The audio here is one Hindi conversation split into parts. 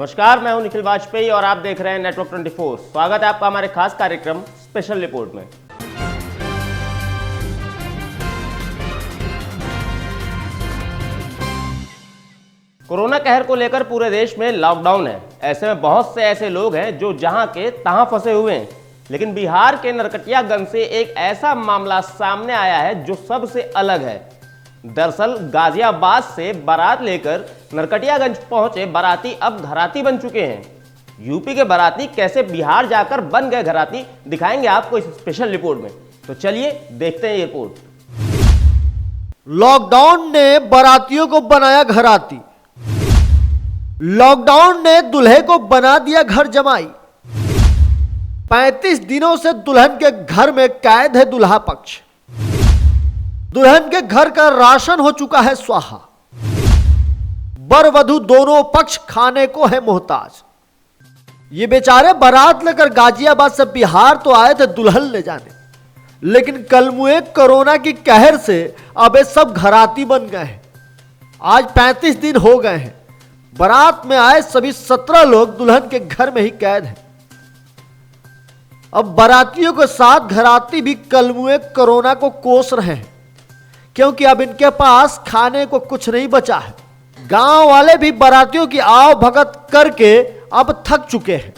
नमस्कार, मैं हूं निखिल वाजपेयी और आप देख रहे हैं नेटवर्क 24। स्वागत है आपका हमारे खास कार्यक्रम स्पेशल रिपोर्ट में। कोरोना कहर को लेकर पूरे देश में लॉकडाउन है। ऐसे में बहुत से ऐसे लोग हैं जो जहां के तहां फंसे हुए हैं। लेकिन बिहार के नरकटियागंज से एक ऐसा मामला सामने आया है जो सबसे अलग है। दरअसल गाजियाबाद से बारात लेकर नरकटियागंज पहुंचे बाराती अब घराती बन चुके हैं। यूपी के बाराती कैसे बिहार जाकर बन गए घराती, दिखाएंगे आपको इस स्पेशल रिपोर्ट में। तो चलिए देखते हैं ये रिपोर्ट। लॉकडाउन ने बारातियों को बनाया घराती। लॉकडाउन ने दूल्हे को बना दिया घर जमाई। 35 दिनों से दुल्हन के घर में कैद है दूल्हा पक्ष। दुल्हन के घर का राशन हो चुका है स्वाहा। वर वधू दोनों पक्ष खाने को है मोहताज। ये बेचारे बारात लेकर गाजियाबाद से बिहार तो आए थे दुल्हन ले जाने, लेकिन कलमुए कोरोना की कहर से अब ये सब घराती बन गए हैं। आज 35 दिन हो गए हैं। बारात में आए सभी 17 लोग दुल्हन के घर में ही कैद हैं। अब बारातियों के साथ घराती भी कलमुए कोरोना को कोस रहे हैं, क्योंकि अब इनके पास खाने को कुछ नहीं बचा है। गांव वाले भी बारातियों की आव भगत करके अब थक चुके हैं,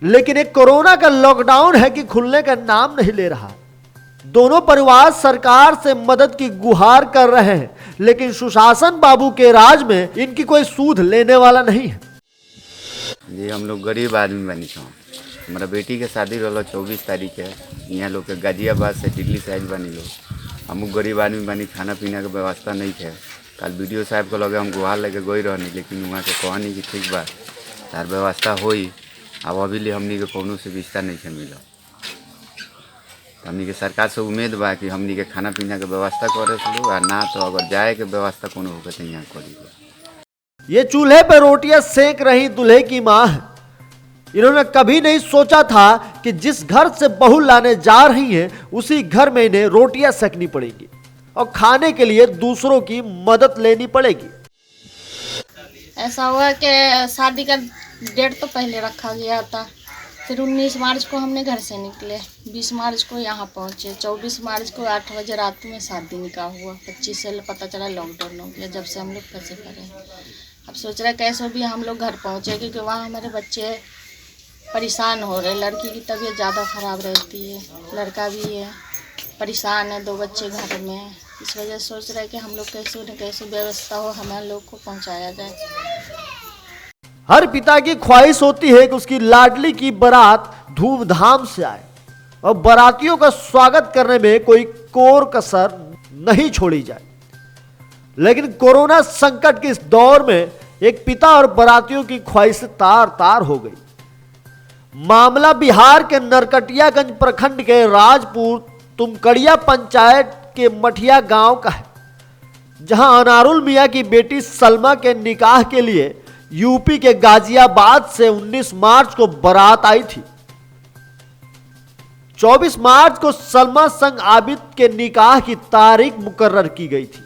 लेकिन एक कोरोना का लॉकडाउन है कि खुलने का नाम नहीं ले रहा। दोनों परिवार सरकार से मदद की गुहार कर रहे हैं, लेकिन सुशासन बाबू के राज में इनकी कोई सूध लेने वाला नहीं है। जी हम लोग गरीब आदमी बनी छो। हमारा बेटी के शादी रहा 24 तारीख है। यहाँ लोग के गाजियाबाद से दिल्ली से आयल बनी लोग। हम गरीब आदमी बनी, खाना पीना के व्यवस्था नहीं थे। कल वीडियो साहब को लगे हम गुहार लेके गई रहनी, लेकिन वहाँ के कहनी कि ठीक बा तार व्यवस्था होई। अब अभी ले हमनी के कोनो से विस्तार नहीं है मिला। हमनी के सरकार से उम्मीद बा कि हमनी के खाना पीना के व्यवस्था करे लोग, और ना तो अगर जाए के व्यवस्था कोनो होगा तो यहाँ करी। ये चूल्हे पर रोटियां सेक रही दूल्हे की माँ है। इन्होंने कभी नहीं सोचा था कि जिस घर से बहू लाने जा रही हैं उसी घर में इन्हें रोटियां सेकनी पड़ेगी और खाने के लिए दूसरों की मदद लेनी पड़ेगी। ऐसा हुआ कि शादी का डेट तो पहले रखा गया था, फिर 19 मार्च को हमने घर से निकले, 20 मार्च को यहाँ पहुँचे, 24 मार्च को 8 बजे रात में शादी निकाह हुआ। 25 से पता चला लॉकडाउन हो गया, जब से हम लोग फंसे पड़े। अब सोच रहे कैसे भी हम लोग घर पहुँचे, क्योंकि वहाँ हमारे बच्चे परेशान हो रहे। लड़की की तबीयत ज़्यादा ख़राब रहती है, लड़का भी है परेशान है, 2 बच्चे घर में हैं। इस वजह से सोच रहे कि हम लोग कैसे न कैसे व्यवस्था हो, हमें लोग को पहुंचाया जाए। हर पिता की ख्वाहिश होती है कि उसकी लाडली की बारात धूमधाम से आए और बारातियों का स्वागत करने में कोई कोर कसर नहीं छोड़ी जाए। लेकिन कोरोना संकट के इस दौर में एक पिता और बारातियों की ख्वाहिश तार तार हो गई। मामला बिहार के नरकटियागंज प्रखंड के राजपुर तुमकड़िया पंचायत के मठिया गांव का है, जहां अनारुल मियां की बेटी सलमा के निकाह के लिए यूपी के गाजियाबाद से 19 मार्च को बारात आई थी। 24 मार्च को सलमा संग आबिद के निकाह की तारीख मुकर्रर की गई थी।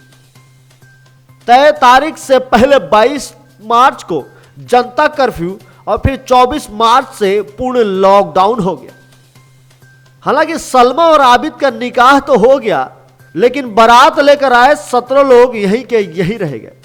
तय तारीख से पहले 22 मार्च को जनता कर्फ्यू और फिर 24 मार्च से पूर्ण लॉकडाउन हो गया। हालांकि सलमा और आबिद का निकाह तो हो गया, लेकिन बारात लेकर आए 17 लोग यहीं के यहीं रह गए।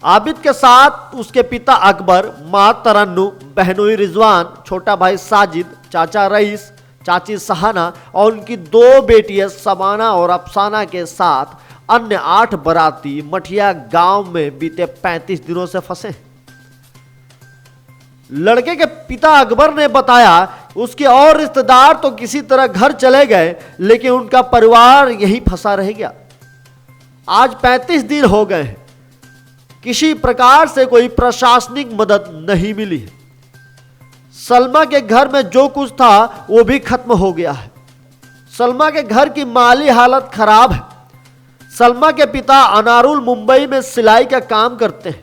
आबिद के साथ उसके पिता अकबर, मां तरन्नु, बहनोई रिजवान, छोटा भाई साजिद, चाचा रईस, चाची सहाना और उनकी 2 बेटियां समाना और अफसाना के साथ अन्य 8 बाराती मठिया गांव में बीते 35 दिनों से फंसे। लड़के के पिता अकबर ने बताया उसके और रिश्तेदार तो किसी तरह घर चले गए, लेकिन उनका परिवार यहीं फंसा रह गया। आज 35 दिन हो गए हैं, किसी प्रकार से कोई प्रशासनिक मदद नहीं मिली है। सलमा के घर में जो कुछ था वो भी खत्म हो गया है। सलमा के घर की माली हालत खराब है। सलमा के पिता अनारुल मुंबई में सिलाई का काम करते हैं।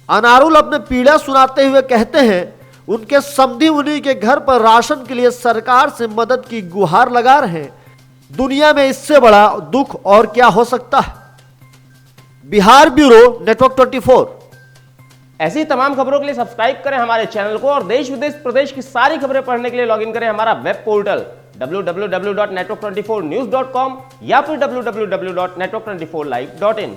अनारुल अपने पीड़ा सुनाते हुए कहते हैं उनके समधी उन्हीं के घर पर राशन के लिए सरकार से मदद की गुहार लगा रहे हैं। दुनिया में इससे बड़ा दुख और क्या हो सकता है। Bihar bureau, network 24। ऐसी तमाम खबरों के लिए सब्सक्राइब करें हमारे चैनल को और देश विदेश प्रदेश की सारी खबरें पढ़ने के लिए लॉगिन करें हमारा वेब पोर्टल www.network24news.com या फिर www.network24live.in।